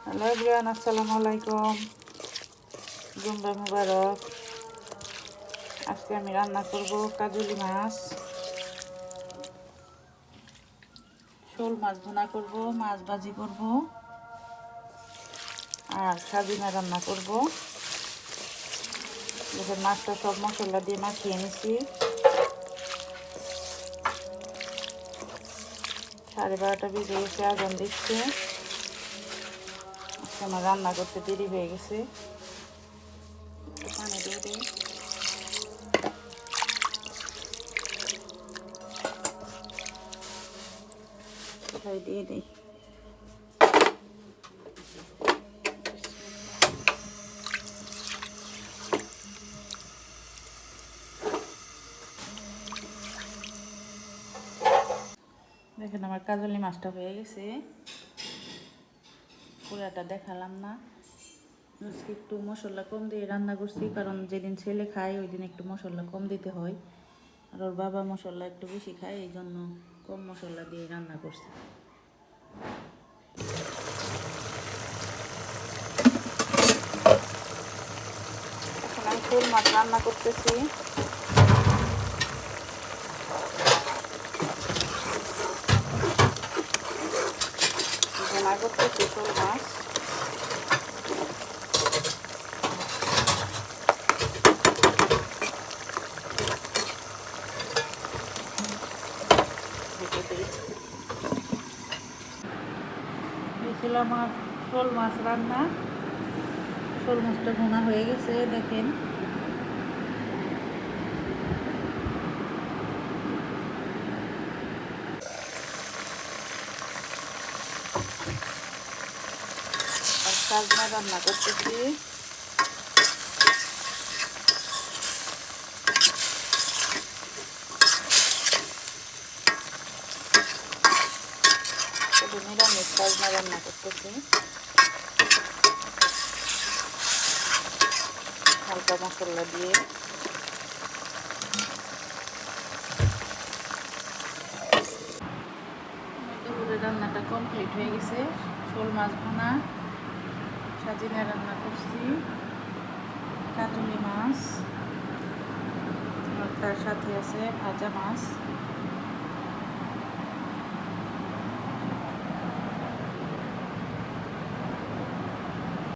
Hello everyone, আসসালামু আলাইকুম। Zumba মুবারক। আজকে আমি রান্না করব কাজলি মাছ, শোল মাছ ভুনা করব, মাছ ভাজি করব আর সাজিনা রান্না করব। দেখেন মাছটা সব মশলা দিয়ে মাখিয়ে নিছি। 12:30 বেজে গেছে, আগুন দিচ্ছে। আজকে আমার রান্না করতে দেরি হয়ে গেছে। পানি দিয়ে দিই। কোথায় দিয়ে দিই। দেখেন আমার কাজলি মাছটা হয়ে গেছে। পুরাটা দেখালাম না, আজকে একটু মশলা কম দিয়ে রান্না করছি, কারণ যেদিন ছেলে খায় ওই দিন একটু মশলা কম দিতে হয়, আর ওর বাবা মশলা একটু বেশি খায়, এই জন্য কম মশলা দিয়ে রান্না করছি। এখন আমি শোল মাছ রান্না করতেছি। ভুনা করতেছি শোল মাছ। এই ছিল আমার শোল মাছ রান্না। শোল মাছটা ভুনা হয়ে গেছে, দেখেন। আর সাজনা রান্না করতেছি। নিরামিষ সাজনা রান্না করতেছি হালকা মশলা দিয়ে। দুপুরের রান্নাটা কমপ্লিট হয়ে গেছে। শোল মাছ ভুনা, সাজিনা রান্না করছি, কাজলি মাছ, আর তার সাথে আছে ভাজা মাছ।